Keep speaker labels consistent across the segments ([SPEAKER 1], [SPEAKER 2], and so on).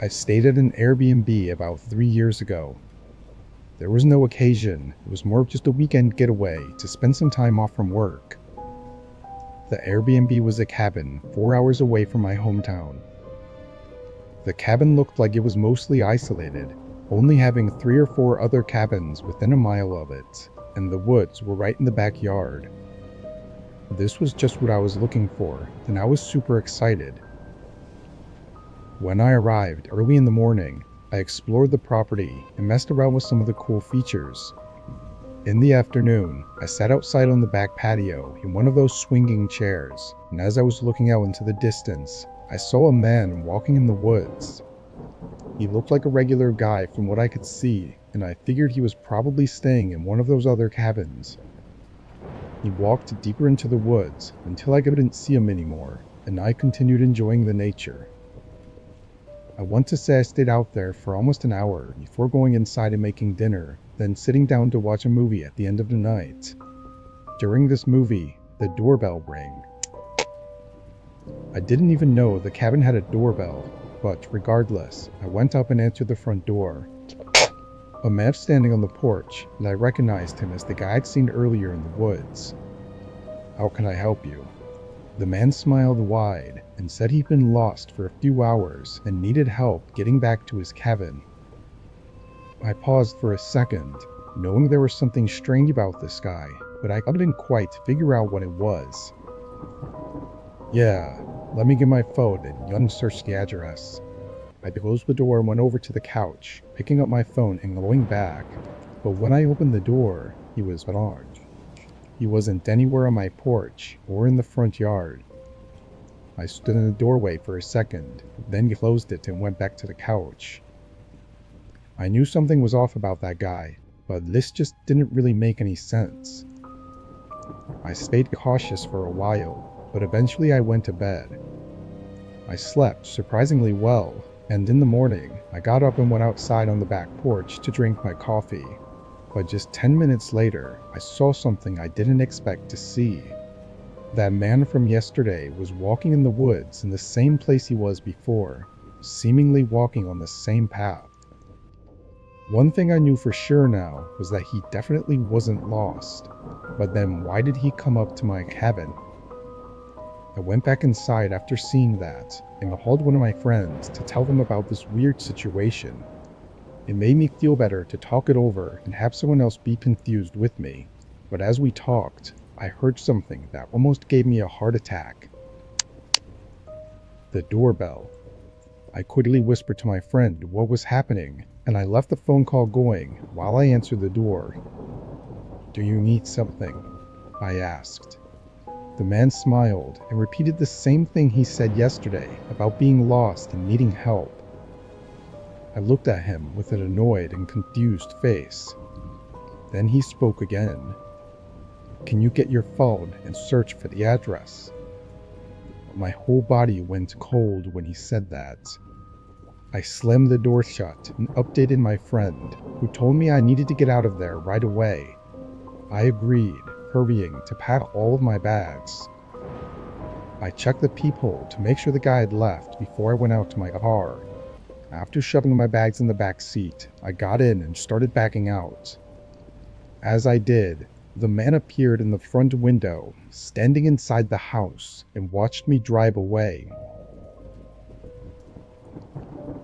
[SPEAKER 1] I stayed at an Airbnb about 3 years ago. There was no occasion, it was more of just a weekend getaway to spend some time off from work. The Airbnb was a cabin 4 hours away from my hometown. The cabin looked like it was mostly isolated, only having 3 or 4 other cabins within a mile of it, and the woods were right in the backyard. This was just what I was looking for, and I was super excited. When I arrived early in the morning, I explored the property and messed around with some of the cool features. In the afternoon, I sat outside on the back patio in one of those swinging chairs, and as I was looking out into the distance, I saw a man walking in the woods. He looked like a regular guy from what I could see, and I figured he was probably staying in one of those other cabins. He walked deeper into the woods until I couldn't see him anymore, and I continued enjoying the nature. I want to say I stayed out there for almost an hour before going inside and making dinner, then sitting down to watch a movie at the end of the night. During this movie, the doorbell rang. I didn't even know the cabin had a doorbell, but regardless, I went up and answered the front door. A man was standing on the porch, and I recognized him as the guy I'd seen earlier in the woods. "How can I help you?" The man smiled wide and said he'd been lost for a few hours and needed help getting back to his cabin. I paused for a second, knowing there was something strange about this guy, but I couldn't quite figure out what it was. "Yeah, let me get my phone and you can search the address." I closed the door and went over to the couch, picking up my phone and going back, but when I opened the door, he was gone. He wasn't anywhere on my porch or in the front yard. I stood in the doorway for a second, then closed it and went back to the couch. I knew something was off about that guy, but this just didn't really make any sense. I stayed cautious for a while, but eventually I went to bed. I slept surprisingly well, and in the morning, I got up and went outside on the back porch to drink my coffee. But just 10 minutes later, I saw something I didn't expect to see. That man from yesterday was walking in the woods in the same place he was before, seemingly walking on the same path. One thing I knew for sure now was that he definitely wasn't lost, but then why did he come up to my cabin? I went back inside after seeing that and called one of my friends to tell them about this weird situation. It made me feel better to talk it over and have someone else be confused with me, but as we talked, I heard something that almost gave me a heart attack. The doorbell. I quickly whispered to my friend what was happening, and I left the phone call going while I answered the door. "Do you need something?" I asked. The man smiled and repeated the same thing he said yesterday about being lost and needing help. I looked at him with an annoyed and confused face. Then he spoke again. "Can you get your phone and search for the address?" My whole body went cold when he said that. I slammed the door shut and updated my friend, who told me I needed to get out of there right away. I agreed, hurrying to pack all of my bags. I checked the peephole to make sure the guy had left before I went out to my car. After shoving my bags in the back seat, I got in and started backing out. As I did, the man appeared in the front window, standing inside the house, and watched me drive away.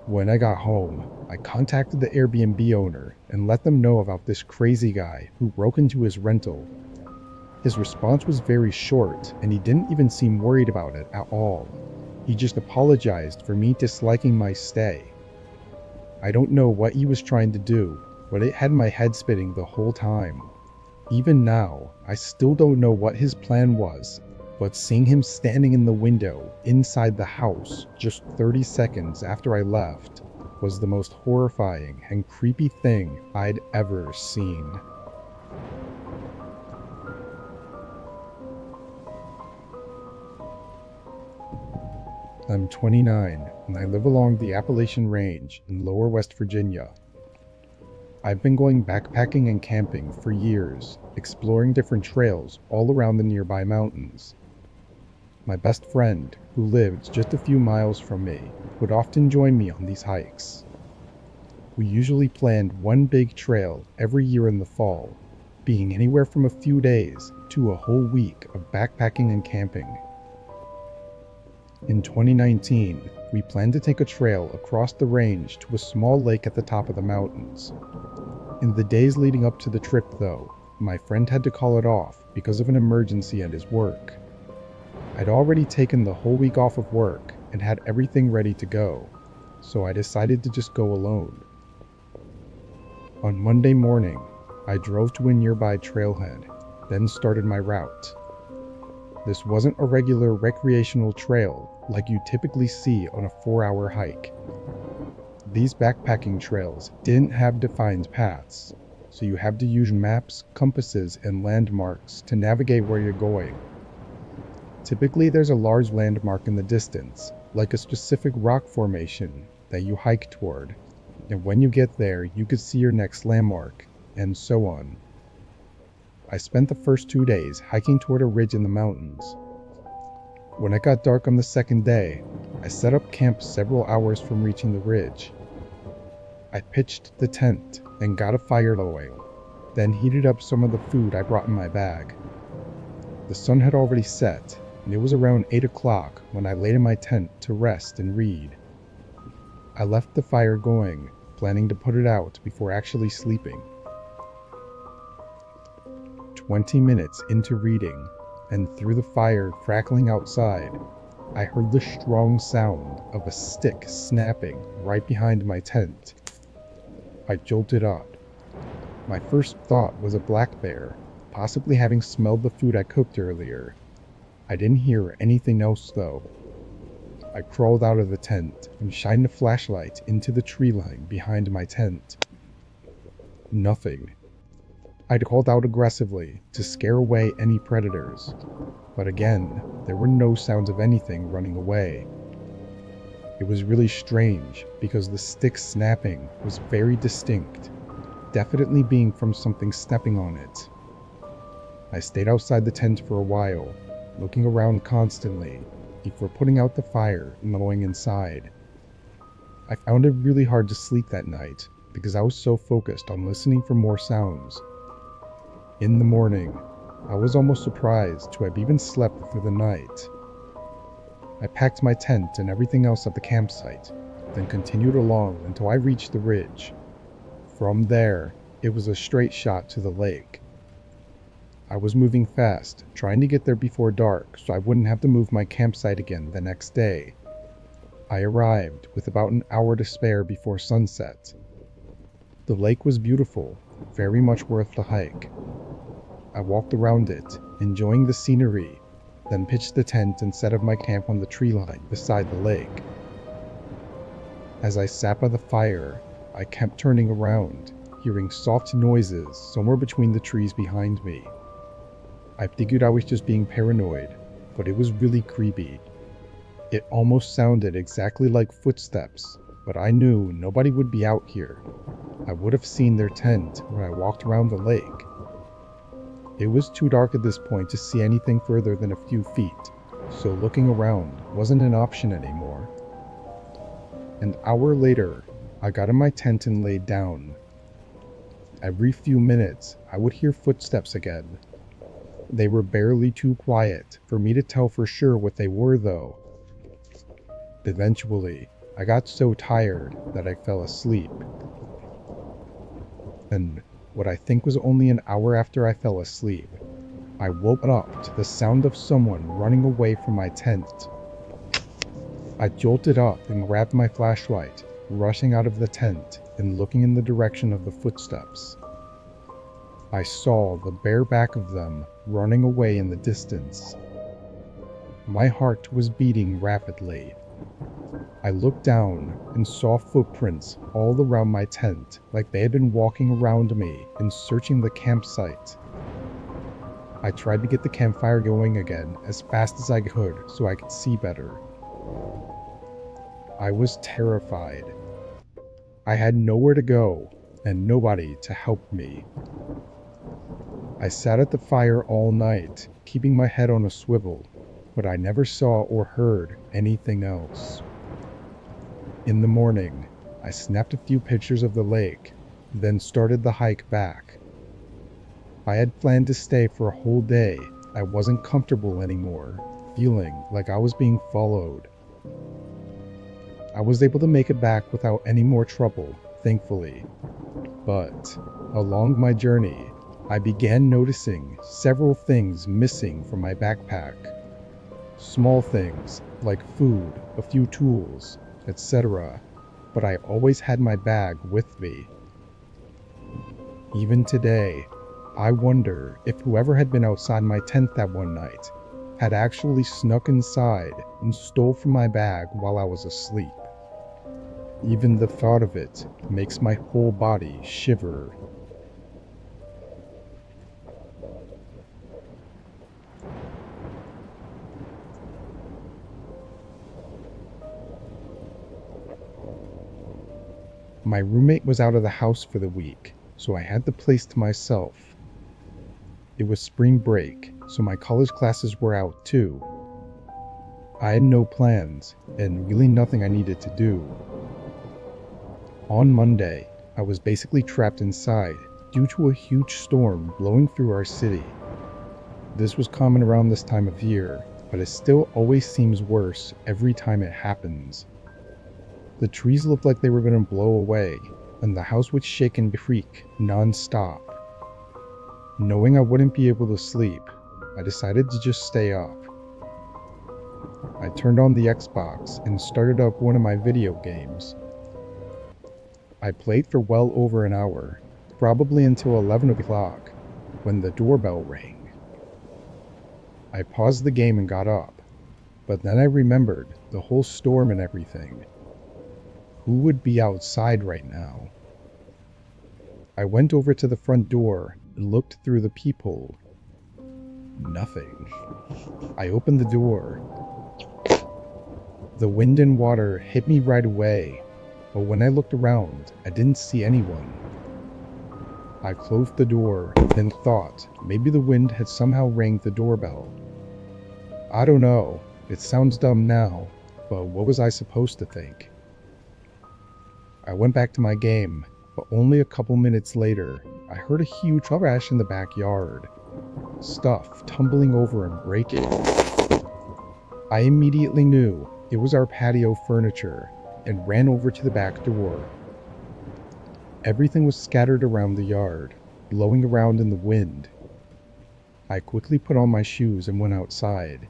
[SPEAKER 1] When I got home, I contacted the Airbnb owner and let them know about this crazy guy who broke into his rental. His response was very short, and he didn't even seem worried about it at all. He just apologized for me disliking my stay. I don't know what he was trying to do, but it had my head spinning the whole time. Even now, I still don't know what his plan was, but seeing him standing in the window inside the house just 30 seconds after I left was the most horrifying and creepy thing I'd ever seen. I'm 29, and I live along the Appalachian Range in lower West Virginia. I've been going backpacking and camping for years, exploring different trails all around the nearby mountains. My best friend, who lived just a few miles from me, would often join me on these hikes. We usually planned one big trail every year in the fall, being anywhere from a few days to a whole week of backpacking and camping. In 2019, we planned to take a trail across the range to a small lake at the top of the mountains. In the days leading up to the trip, though, my friend had to call it off because of an emergency at his work. I'd already taken the whole week off of work and had everything ready to go, so I decided to just go alone. On Monday morning, I drove to a nearby trailhead, then started my route. This wasn't a regular recreational trail like you typically see on a 4-hour hike. These backpacking trails didn't have defined paths, so you have to use maps, compasses, and landmarks to navigate where you're going. Typically, there's a large landmark in the distance, like a specific rock formation that you hike toward, and when you get there, you could see your next landmark, and so on. I spent the first 2 days hiking toward a ridge in the mountains. When it got dark on the second day, I set up camp several hours from reaching the ridge. I pitched the tent and got a fire going, then heated up some of the food I brought in my bag. The sun had already set, and it was around 8 o'clock when I laid in my tent to rest and read. I left the fire going, planning to put it out before actually sleeping. 20 minutes into reading, and through the fire crackling outside, I heard the strong sound of a stick snapping right behind my tent. I jolted up. My first thought was a black bear, possibly having smelled the food I cooked earlier. I didn't hear anything else though. I crawled out of the tent and shined a flashlight into the tree line behind my tent. Nothing. I'd called out aggressively to scare away any predators, but again, there were no sounds of anything running away. It was really strange because the stick snapping was very distinct, definitely being from something stepping on it. I stayed outside the tent for a while, looking around constantly before putting out the fire and going inside. I found it really hard to sleep that night because I was so focused on listening for more sounds. In the morning, I was almost surprised to have even slept through the night. I packed my tent and everything else at the campsite, then continued along until I reached the ridge. From there, it was a straight shot to the lake. I was moving fast, trying to get there before dark so I wouldn't have to move my campsite again the next day. I arrived with about an hour to spare before sunset. The lake was beautiful, very much worth the hike. I walked around it, enjoying the scenery, then pitched the tent and set up my camp on the tree line beside the lake. As I sat by the fire, I kept turning around, hearing soft noises somewhere between the trees behind me. I figured I was just being paranoid, but it was really creepy. It almost sounded exactly like footsteps, but I knew nobody would be out here. I would have seen their tent when I walked around the lake. It was too dark at this point to see anything further than a few feet, so looking around wasn't an option anymore. An hour later, I got in my tent and laid down. Every few minutes, I would hear footsteps again. They were barely too quiet for me to tell for sure what they were though. Eventually, I got so tired that I fell asleep. And what I think was only an hour after I fell asleep, I woke up to the sound of someone running away from my tent. I jolted up and grabbed my flashlight, rushing out of the tent and looking in the direction of the footsteps. I saw the bare back of them running away in the distance. My heart was beating rapidly. I looked down and saw footprints all around my tent, like they had been walking around me and searching the campsite. I tried to get the campfire going again as fast as I could so I could see better. I was terrified. I had nowhere to go and nobody to help me. I sat at the fire all night, keeping my head on a swivel, but I never saw or heard anything else. In the morning, I snapped a few pictures of the lake, then started the hike back. I had planned to stay for a whole day. I wasn't comfortable anymore, feeling like I was being followed. I was able to make it back without any more trouble, thankfully. But along my journey, I began noticing several things missing from my backpack. Small things like food, a few tools, etc. But I always had my bag with me. Even today, I wonder if whoever had been outside my tent that one night had actually snuck inside and stole from my bag while I was asleep. Even the thought of it makes my whole body shiver. My roommate was out of the house for the week, so I had the place to myself. It was spring break, so my college classes were out too. I had no plans, and really nothing I needed to do. On Monday, I was basically trapped inside due to a huge storm blowing through our city. This was common around this time of year, but it still always seems worse every time it happens. The trees looked like they were going to blow away, and the house would shake and creak non-stop. Knowing I wouldn't be able to sleep, I decided to just stay up. I turned on the Xbox and started up one of my video games. I played for well over an hour, probably until 11 o'clock, when the doorbell rang. I paused the game and got up, but then I remembered the whole storm and everything. Who would be outside right now? I went over to the front door and looked through the peephole. Nothing. I opened the door. The wind and water hit me right away, but when I looked around, I didn't see anyone. I closed the door, then thought maybe the wind had somehow rang the doorbell. I don't know, it sounds dumb now, but what was I supposed to think? I went back to my game, but only a couple minutes later, I heard a huge crash in the backyard. Stuff tumbling over and breaking. I immediately knew it was our patio furniture and ran over to the back door. Everything was scattered around the yard, blowing around in the wind. I quickly put on my shoes and went outside.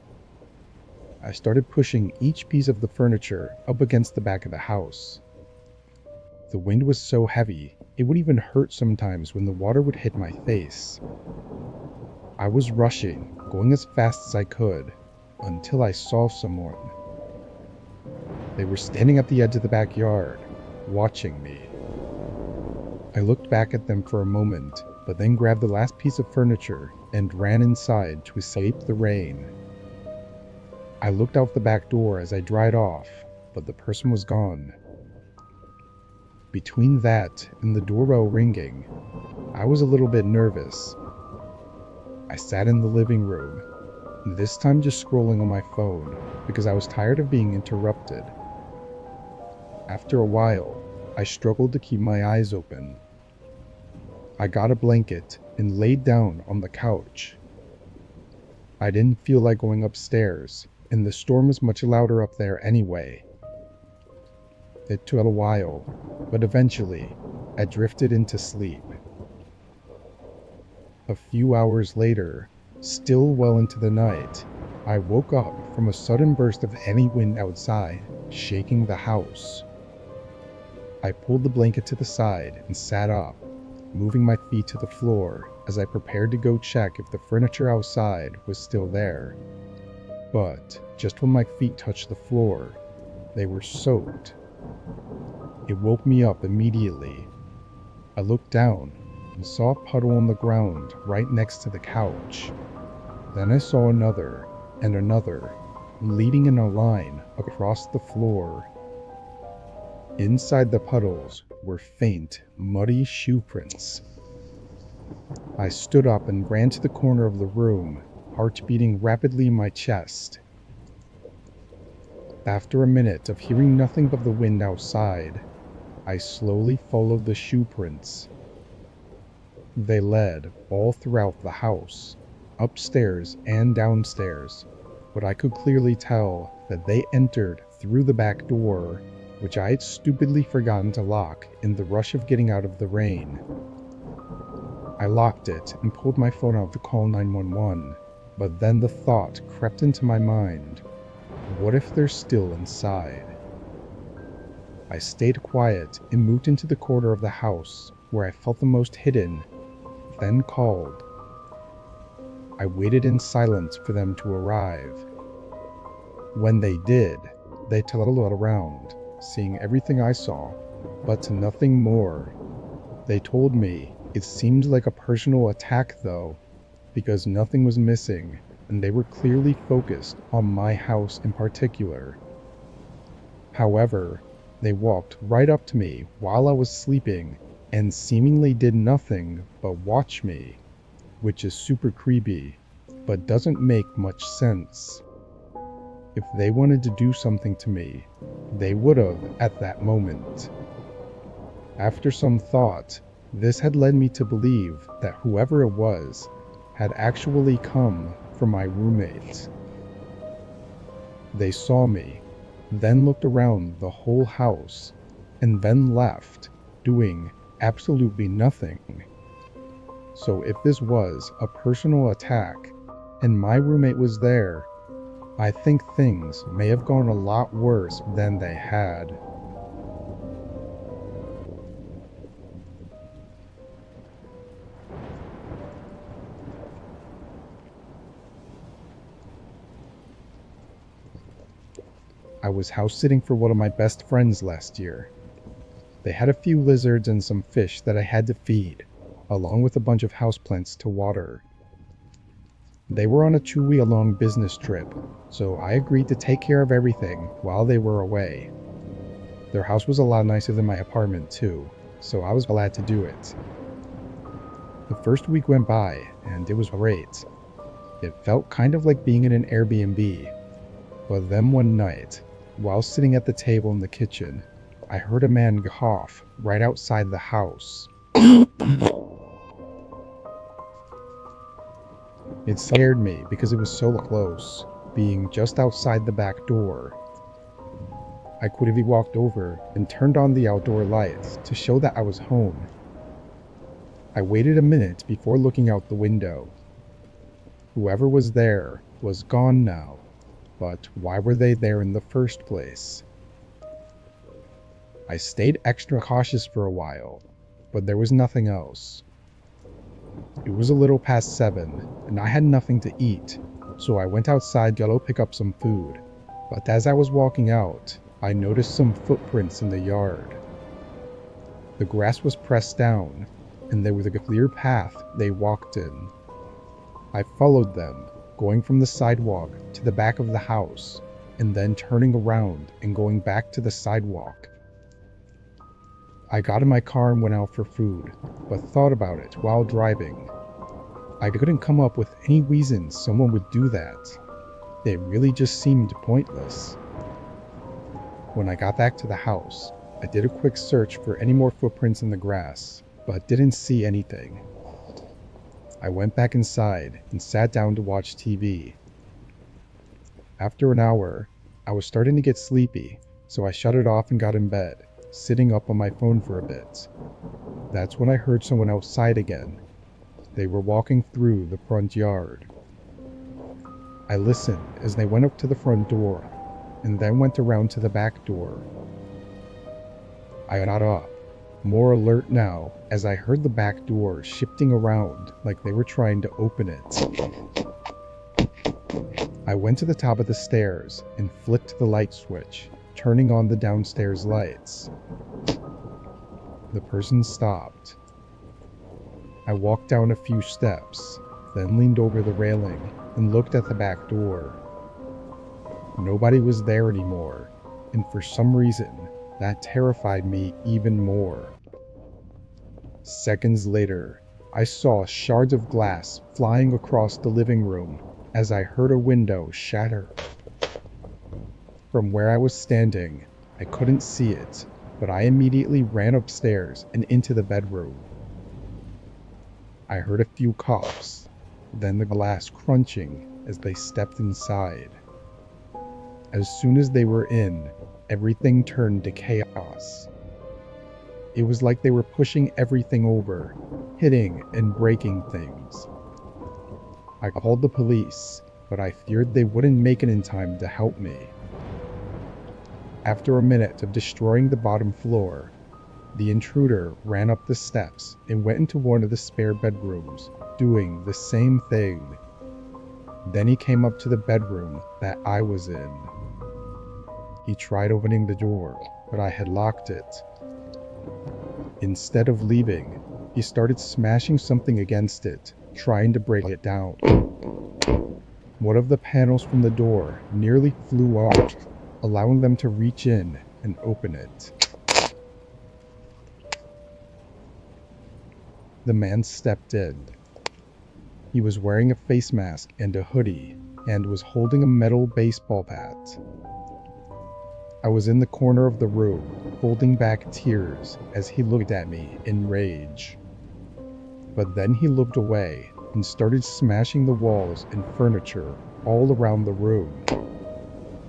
[SPEAKER 1] I started pushing each piece of the furniture up against the back of the house. The wind was so heavy, it would even hurt sometimes when the water would hit my face. I was rushing, going as fast as I could, until I saw someone. They were standing at the edge of the backyard, watching me. I looked back at them for a moment, but then grabbed the last piece of furniture and ran inside to escape the rain. I looked out the back door as I dried off, but the person was gone. Between that and the doorbell ringing, I was a little bit nervous. I sat in the living room, this time just scrolling on my phone because I was tired of being interrupted. After a while, I struggled to keep my eyes open. I got a blanket and laid down on the couch. I didn't feel like going upstairs, and the storm was much louder up there anyway. It took a while, but eventually, I drifted into sleep. A few hours later, still well into the night, I woke up from a sudden burst of heavy wind outside, shaking the house. I pulled the blanket to the side and sat up, moving my feet to the floor as I prepared to go check if the furniture outside was still there. But just when my feet touched the floor, they were soaked. It woke me up immediately. I looked down and saw a puddle on the ground right next to the couch. Then I saw another and another, leading in a line across the floor. Inside the puddles were faint, muddy shoe prints. I stood up and ran to the corner of the room, heart beating rapidly in my chest. After a minute of hearing nothing but the wind outside, I slowly followed the shoe prints. They led all throughout the house, upstairs and downstairs, but I could clearly tell that they entered through the back door, which I had stupidly forgotten to lock in the rush of getting out of the rain. I locked it and pulled my phone out to call 911, but then the thought crept into my mind, what if they're still inside? I stayed quiet and moved into the corner of the house where I felt the most hidden, then called. I waited in silence for them to arrive. When they did, they toddled around, seeing everything I saw, but nothing more. They told me it seemed like a personal attack though, because nothing was missing and they were clearly focused on my house in particular. However, they walked right up to me while I was sleeping and seemingly did nothing but watch me, which is super creepy, but doesn't make much sense. If they wanted to do something to me, they would have at that moment. After some thought, this had led me to believe that whoever it was had actually come for my roommate. They saw me, then looked around the whole house, and then left, doing absolutely nothing. So if this was a personal attack, and my roommate was there, I think things may have gone a lot worse than they had. I was house sitting for one of my best friends last year. They had a few lizards and some fish that I had to feed, along with a bunch of houseplants to water. They were on a 2-week-long business trip, so I agreed to take care of everything while they were away. Their house was a lot nicer than my apartment too, so I was glad to do it. The first week went by, and it was great. It felt kind of like being in an Airbnb. But then one night, while sitting at the table in the kitchen, I heard a man cough right outside the house. It scared me because it was so close, being just outside the back door. I quickly walked over and turned on the outdoor lights to show that I was home. I waited a minute before looking out the window. Whoever was there was gone now, but why were they there in the first place? I stayed extra cautious for a while, but there was nothing else. It was a little past 7, and I had nothing to eat, so I went outside to go pick up some food. But as I was walking out, I noticed some footprints in the yard. The grass was pressed down, and there was a clear path they walked in. I followed them, going from the sidewalk to the back of the house, and then turning around and going back to the sidewalk. I got in my car and went out for food, but thought about it while driving. I couldn't come up with any reason someone would do that. It really just seemed pointless. When I got back to the house, I did a quick search for any more footprints in the grass, but didn't see anything. I went back inside and sat down to watch TV. After an hour, I was starting to get sleepy, so I shut it off and got in bed, sitting up on my phone for a bit. That's when I heard someone outside again. They were walking through the front yard. I listened as they went up to the front door, and then went around to the back door. I got up, more alert now, as I heard the back door shifting around like they were trying to open it. I went to the top of the stairs and flicked the light switch, turning on the downstairs lights. The person stopped. I walked down a few steps, then leaned over the railing and looked at the back door. Nobody was there anymore, and for some reason, that terrified me even more. Seconds later, I saw shards of glass flying across the living room as I heard a window shatter. From where I was standing, I couldn't see it, but I immediately ran upstairs and into the bedroom. I heard a few coughs, then the glass crunching as they stepped inside. As soon as they were in, everything turned to chaos. It was like they were pushing everything over, hitting and breaking things. I called the police, but I feared they wouldn't make it in time to help me. After a minute of destroying the bottom floor, the intruder ran up the steps and went into one of the spare bedrooms, doing the same thing. Then he came up to the bedroom that I was in. He tried opening the door, but I had locked it. Instead of leaving, he started smashing something against it, trying to break it down. One of the panels from the door nearly flew off, allowing them to reach in and open it. The man stepped in. He was wearing a face mask and a hoodie, and was holding a metal baseball bat. I was in the corner of the room, holding back tears as he looked at me in rage. But then he looked away and started smashing the walls and furniture all around the room.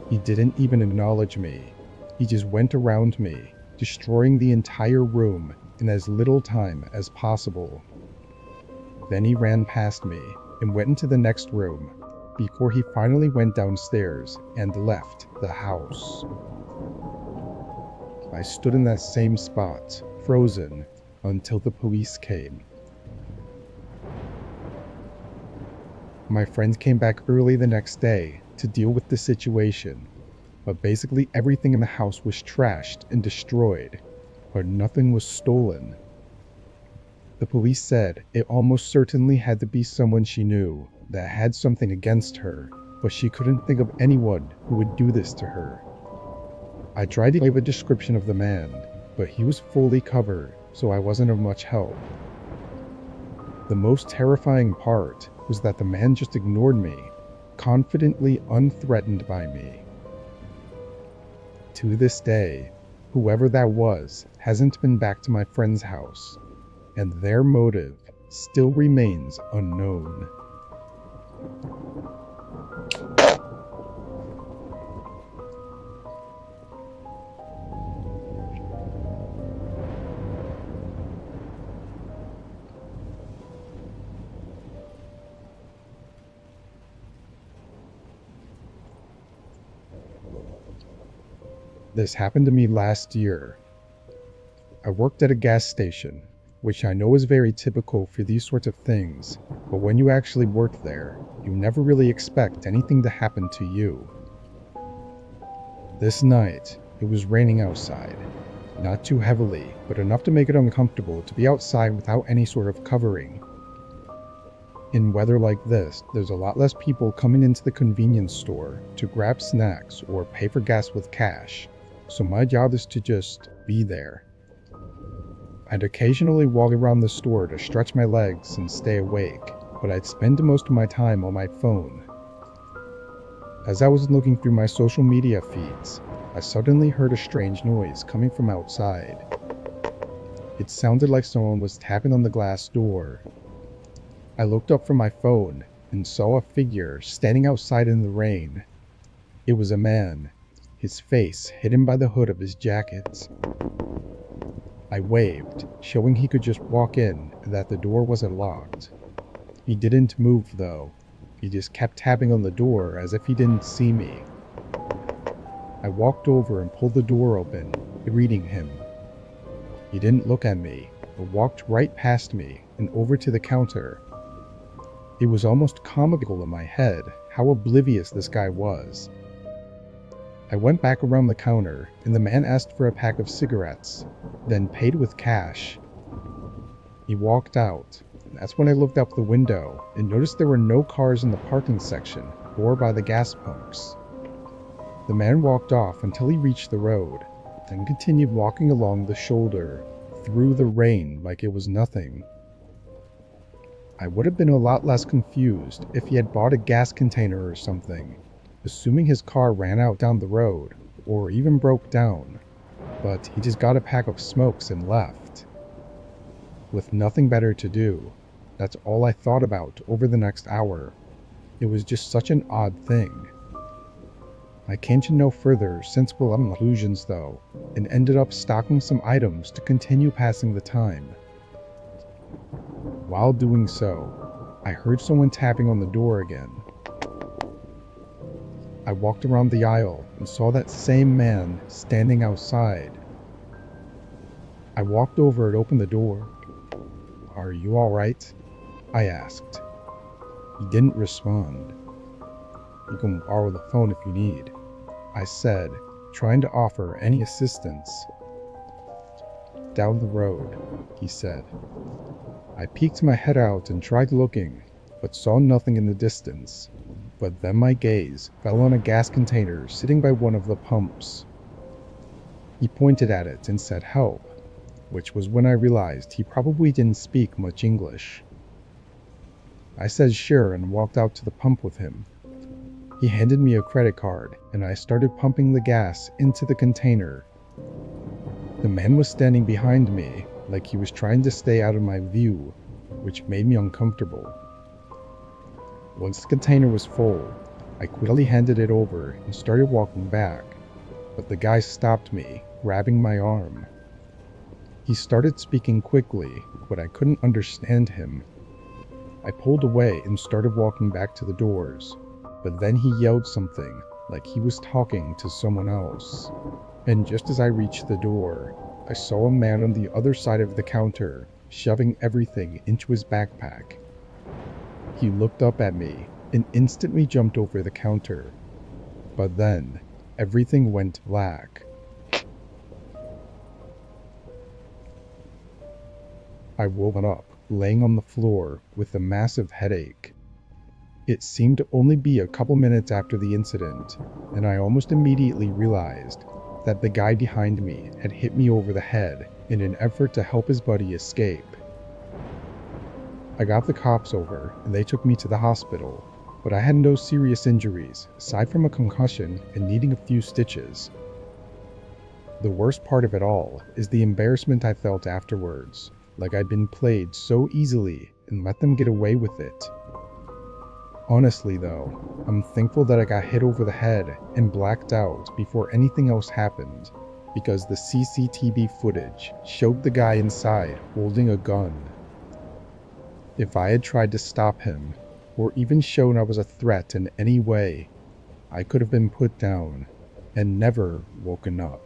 [SPEAKER 1] He didn't even acknowledge me. He just went around me, destroying the entire room in as little time as possible. Then he ran past me and went into the next room before he finally went downstairs and left the house. I stood in that same spot, frozen, until the police came. My friends came back early the next day to deal with the situation, but basically everything in the house was trashed and destroyed, but nothing was stolen. The police said it almost certainly had to be someone she knew that had something against her, but she couldn't think of anyone who would do this to her. I tried to give a description of the man, but he was fully covered, so I wasn't of much help. The most terrifying part was that the man just ignored me, confidently unthreatened by me. To this day, whoever that was hasn't been back to my friend's house, and their motive still remains unknown. This happened to me last year. I worked at a gas station, which I know is very typical for these sorts of things, but when you actually work there, you never really expect anything to happen to you. This night, it was raining outside. Not too heavily, but enough to make it uncomfortable to be outside without any sort of covering. In weather like this, there's a lot less people coming into the convenience store to grab snacks or pay for gas with cash, so my job is to just be there. I'd occasionally walk around the store to stretch my legs and stay awake, but I'd spend most of my time on my phone. As I was looking through my social media feeds, I suddenly heard a strange noise coming from outside. It sounded like someone was tapping on the glass door. I looked up from my phone and saw a figure standing outside in the rain. It was a man, his face hidden by the hood of his jacket. I waved, showing he could just walk in and that the door wasn't locked. He didn't move though. He just kept tapping on the door as if he didn't see me. I walked over and pulled the door open, greeting him. He didn't look at me, but walked right past me and over to the counter. It was almost comical in my head how oblivious this guy was. I went back around the counter and the man asked for a pack of cigarettes, then paid with cash. He walked out. That's when I looked out the window and noticed there were no cars in the parking section or by the gas pumps. The man walked off until he reached the road, then continued walking along the shoulder, through the rain like it was nothing. I would have been a lot less confused if he had bought a gas container or something, assuming his car ran out down the road or even broke down, but he just got a pack of smokes and left. With nothing better to do, that's all I thought about over the next hour. It was just such an odd thing. I came to know further sensible illusions though, and ended up stocking some items to continue passing the time. While doing so, I heard someone tapping on the door again. I walked around the aisle and saw that same man standing outside. I walked over and opened the door. "Are you alright?" I asked. He didn't respond. "You can borrow the phone if you need," I said, trying to offer any assistance. "Down the road," he said. I peeked my head out and tried looking, but saw nothing in the distance. But then my gaze fell on a gas container sitting by one of the pumps. He pointed at it and said help, which was when I realized he probably didn't speak much English. I said sure and walked out to the pump with him. He handed me a credit card and I started pumping the gas into the container. The man was standing behind me, like he was trying to stay out of my view, which made me uncomfortable. Once the container was full, I quickly handed it over and started walking back, but the guy stopped me, grabbing my arm. He started speaking quickly, but I couldn't understand him. I pulled away and started walking back to the doors, but then he yelled something, like he was talking to someone else. And just as I reached the door, I saw a man on the other side of the counter, shoving everything into his backpack. He looked up at me and instantly jumped over the counter. But then, everything went black. I woke up, laying on the floor with a massive headache. It seemed to only be a couple minutes after the incident, and I almost immediately realized that the guy behind me had hit me over the head in an effort to help his buddy escape. I got the cops over and they took me to the hospital, but I had no serious injuries aside from a concussion and needing a few stitches. The worst part of it all is the embarrassment I felt afterwards, like I'd been played so easily and let them get away with it. Honestly though, I'm thankful that I got hit over the head and blacked out before anything else happened, because the CCTV footage showed the guy inside holding a gun. If I had tried to stop him, or even shown I was a threat in any way, I could have been put down and never woken up.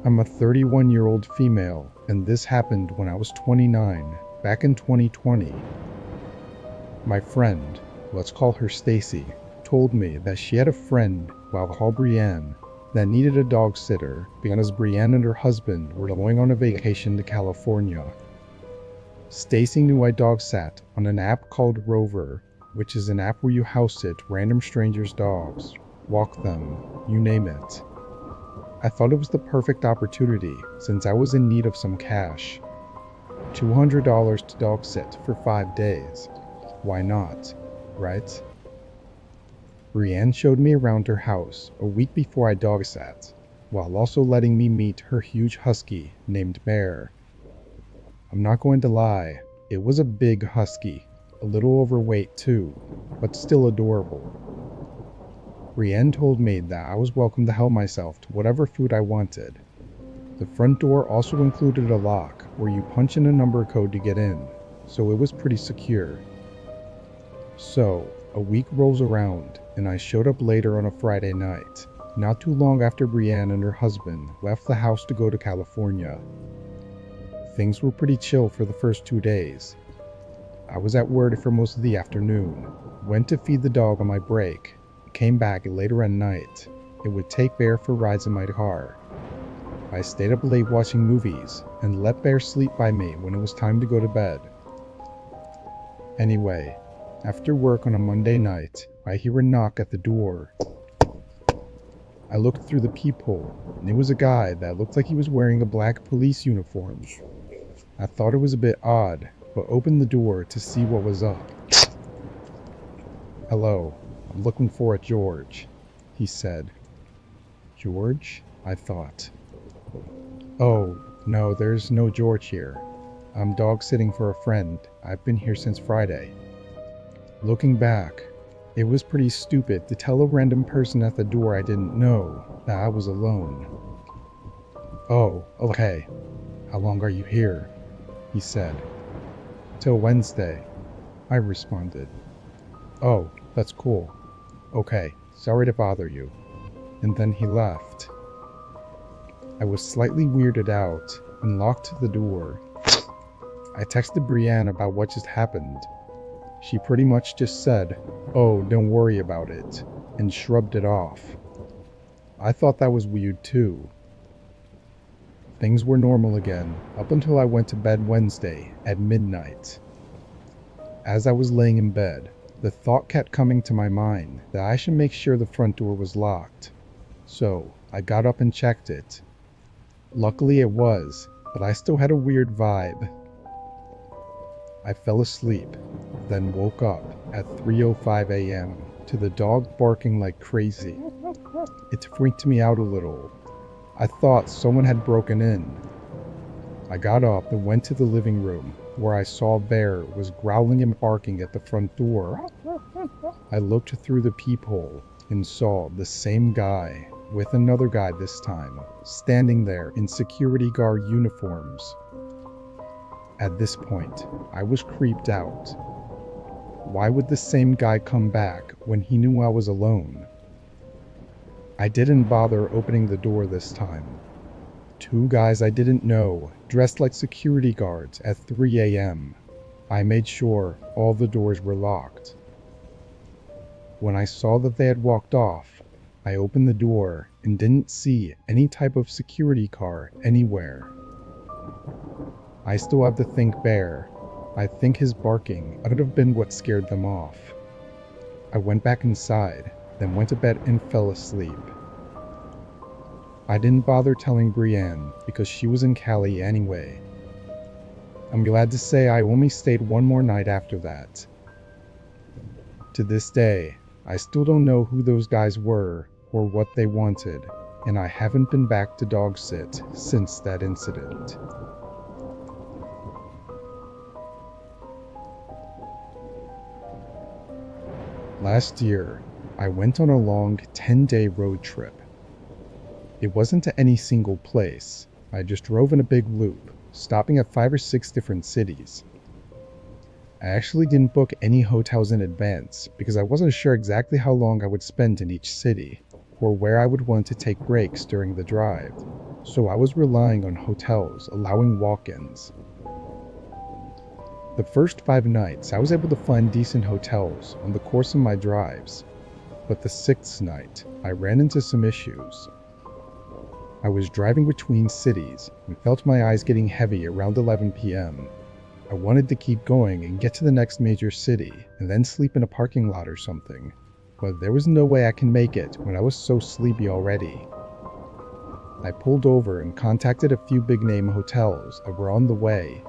[SPEAKER 1] I'm a 31-year-old female, and this happened when I was 29, back in 2020. My friend, let's call her Stacy, told me that she had a friend, while called Brienne, that needed a dog sitter because Brienne and her husband were going on a vacation to California. Stacy knew I dog sat on an app called Rover, which is an app where you house sit random strangers' dogs, walk them, you name it. I thought it was the perfect opportunity since I was in need of some cash. $200 to dog sit for 5 days. Why not, right? Brienne showed me around her house a week before I dog sat, while also letting me meet her huge husky named Bear. I'm not going to lie, it was a big husky, a little overweight too, but still adorable. Brienne told me that I was welcome to help myself to whatever food I wanted. The front door also included a lock where you punch in a number code to get in, so it was pretty secure. So, a week rolls around, and I showed up later on a Friday night, not too long after Brienne and her husband left the house to go to California. Things were pretty chill for the first 2 days. I was at work for most of the afternoon, went to feed the dog on my break, came back later at night, and would take Bear for rides in my car. I stayed up late watching movies, and let Bear sleep by me when it was time to go to bed. Anyway, after work on a Monday night, I hear a knock at the door. I looked through the peephole, and it was a guy that looked like he was wearing a black police uniform. I thought it was a bit odd, but opened the door to see what was up. "Hello, I'm looking for a George," he said. George? I thought. "Oh, no, there's no George here. I'm dog sitting for a friend. I've been here since Friday." Looking back, it was pretty stupid to tell a random person at the door I didn't know that I was alone. "Oh, okay. How long are you here?" he said. "Till Wednesday," I responded. "Oh, that's cool. Okay, sorry to bother you." And then he left. I was slightly weirded out and locked the door. I texted Brienne about what just happened. She pretty much just said, "Oh, don't worry about it," and shrugged it off. I thought that was weird too. Things were normal again up until I went to bed Wednesday at midnight. As I was laying in bed, the thought kept coming to my mind that I should make sure the front door was locked. So I got up and checked it. Luckily it was, but I still had a weird vibe. I fell asleep, then woke up at 3:05 a.m. to the dog barking like crazy. It freaked me out a little. I thought someone had broken in. I got up and went to the living room, where I saw Bear was growling and barking at the front door. I looked through the peephole and saw the same guy, with another guy this time, standing there in security guard uniforms. At this point, I was creeped out. Why would the same guy come back when he knew I was alone? I didn't bother opening the door this time. Two guys I didn't know, dressed like security guards at 3 a.m. I made sure all the doors were locked. When I saw that they had walked off, I opened the door and didn't see any type of security car anywhere. I still have to think Bear. I think his barking could have been what scared them off. I went back inside, then went to bed and fell asleep. I didn't bother telling Brienne because she was in Cali anyway. I'm glad to say I only stayed one more night after that. To this day, I still don't know who those guys were or what they wanted, and I haven't been back to dog sit since that incident. Last year, I went on a long 10-day road trip. It wasn't to any single place. I just drove in a big loop, stopping at 5 or 6 different cities. I actually didn't book any hotels in advance because I wasn't sure exactly how long I would spend in each city, or where I would want to take breaks during the drive, so I was relying on hotels allowing walk-ins. The first 5 nights I was able to find decent hotels on the course of my drives, but the 6th night I ran into some issues. I was driving between cities and felt my eyes getting heavy around 11 p.m. I wanted to keep going and get to the next major city and then sleep in a parking lot or something, but there was no way I can make it when I was so sleepy already. I pulled over and contacted a few big-name hotels that were on the way,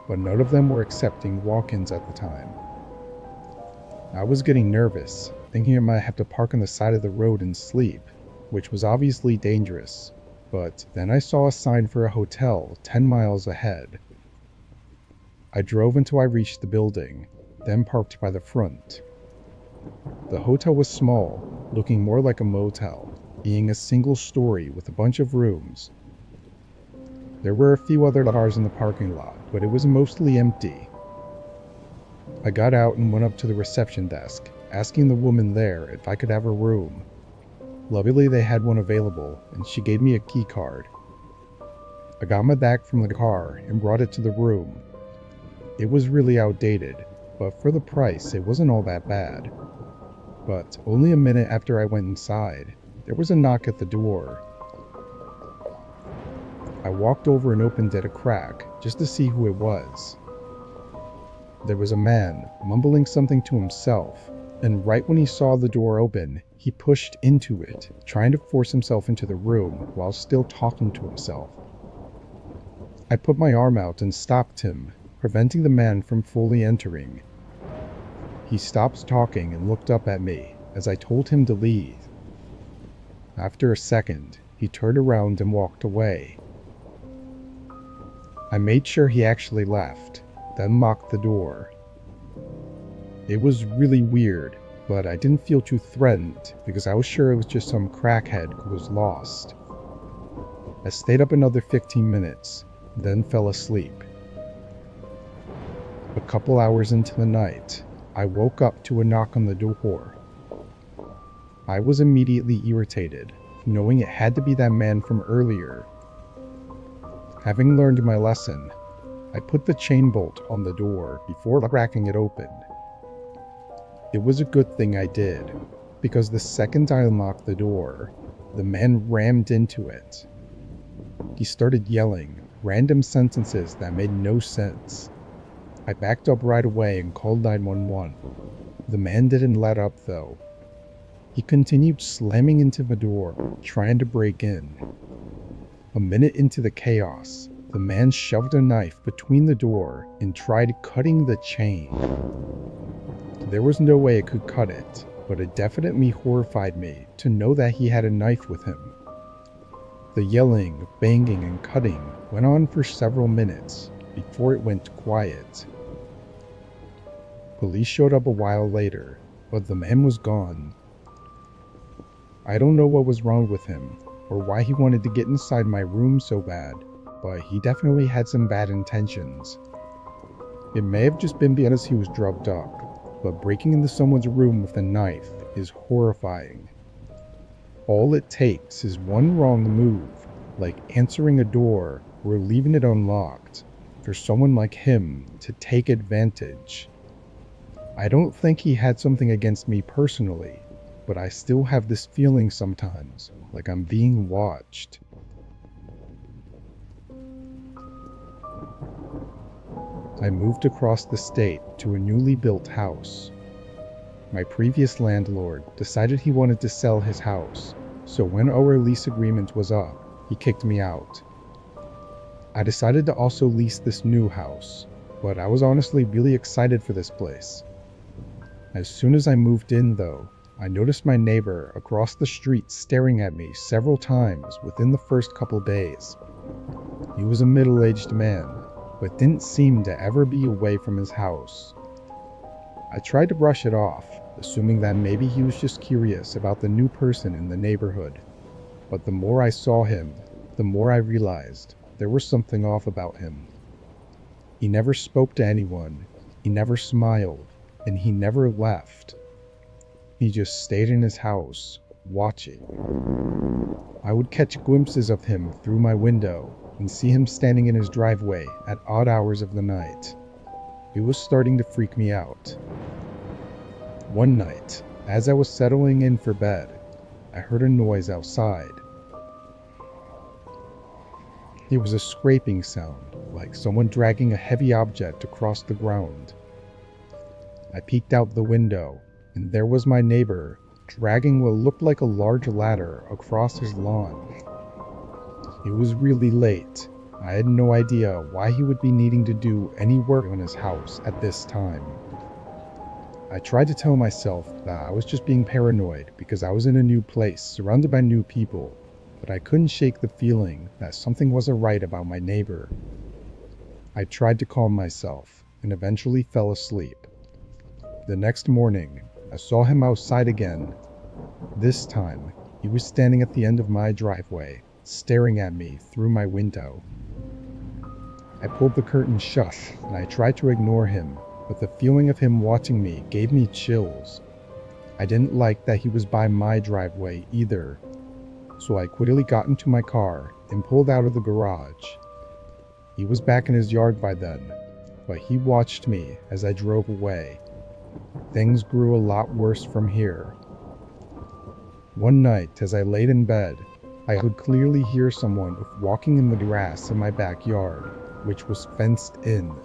[SPEAKER 1] but none of them were accepting walk-ins at the time. I was getting nervous, thinking I might have to park on the side of the road and sleep, which was obviously dangerous. But then I saw a sign for a hotel 10 miles ahead. I drove until I reached the building, then parked by the front. The hotel was small, looking more like a motel, being a single story with a bunch of rooms. There were a few other cars in the parking lot, but it was mostly empty. I got out and went up to the reception desk, asking the woman there if I could have a room. Luckily they had one available, and she gave me a key card. I got my bag from the car and brought it to the room. It was really outdated, but for the price it wasn't all that bad. But only a minute after I went inside, there was a knock at the door. I walked over and opened it a crack, just to see who it was. There was a man, mumbling something to himself, And right when he saw the door open, he pushed into it, trying to force himself into the room while still talking to himself. I put my arm out and stopped him, preventing the man from fully entering. He stopped talking and looked up at me as I told him to leave. After a second, he turned around and walked away. I made sure he actually left, then locked the door. It was really weird, but I didn't feel too threatened because I was sure it was just some crackhead who was lost. I stayed up another 15 minutes, then fell asleep. A couple hours into the night, I woke up to a knock on the door. I was immediately irritated, knowing it had to be that man from earlier. Having learned my lesson, I put the chain bolt on the door before cracking it open. It was a good thing I did, because the second I unlocked the door, the man rammed into it. He started yelling random sentences that made no sense. I backed up right away and called 911. The man didn't let up though. He continued slamming into the door, trying to break in. A minute into the chaos, the man shoved a knife between the door and tried cutting the chain. There was no way it could cut it, but it definitely horrified me to know that he had a knife with him. The yelling, banging, and cutting went on for several minutes before it went quiet. Police showed up a while later, but the man was gone. I don't know what was wrong with him, or why he wanted to get inside my room so bad, but he definitely had some bad intentions. It may have just been because he was drugged up, but breaking into someone's room with a knife is horrifying. All it takes is one wrong move, like answering a door or leaving it unlocked, for someone like him to take advantage. I don't think he had something against me personally, but I still have this feeling sometimes, like I'm being watched. I moved across the state to a newly built house. My previous landlord decided he wanted to sell his house, so when our lease agreement was up, he kicked me out. I decided to also lease this new house, but I was honestly really excited for this place. As soon as I moved in though, I noticed my neighbor across the street staring at me several times within the first couple days. He was a middle-aged man, but didn't seem to ever be away from his house. I tried to brush it off, assuming that maybe he was just curious about the new person in the neighborhood. But the more I saw him, the more I realized there was something off about him. He never spoke to anyone, he never smiled, and he never left. He just stayed in his house, watching. I would catch glimpses of him through my window and see him standing in his driveway at odd hours of the night. It was starting to freak me out. One night, as I was settling in for bed, I heard a noise outside. It was a scraping sound, like someone dragging a heavy object across the ground. I peeked out the window, and there was my neighbor dragging what looked like a large ladder across his lawn. It was really late. I had no idea why he would be needing to do any work on his house at this time. I tried to tell myself that I was just being paranoid because I was in a new place surrounded by new people, but I couldn't shake the feeling that something wasn't right about my neighbor. I tried to calm myself and eventually fell asleep. The next morning, I saw him outside again. This time, he was standing at the end of my driveway, staring at me through my window. I pulled the curtain shut and I tried to ignore him, but the feeling of him watching me gave me chills. I didn't like that he was by my driveway either, so I quickly got into my car and pulled out of the garage. He was back in his yard by then, but he watched me as I drove away. Things grew a lot worse from here. One night, as I laid in bed, I could clearly hear someone walking in the grass in my backyard, which was fenced in.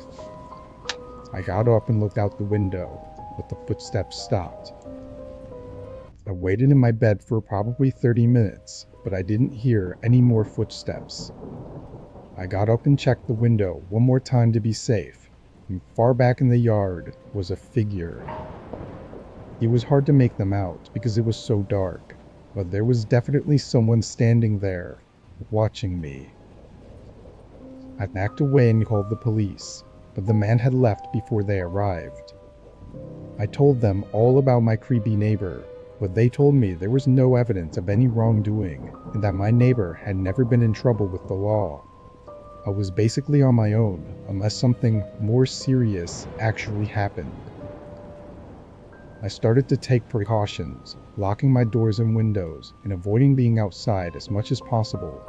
[SPEAKER 1] I got up and looked out the window. but the footsteps stopped. I waited in my bed for probably 30 minutes, but I didn't hear any more footsteps. I got up and checked the window one more time to be safe, and far back in the yard was a figure. It was hard to make them out because it was so dark, but there was definitely someone standing there, watching me. I backed away and called the police, but the man had left before they arrived. I told them all about my creepy neighbor, but they told me there was no evidence of any wrongdoing and that my neighbor had never been in trouble with the law. I was basically on my own unless something more serious actually happened. I started to take precautions, locking my doors and windows and avoiding being outside as much as possible.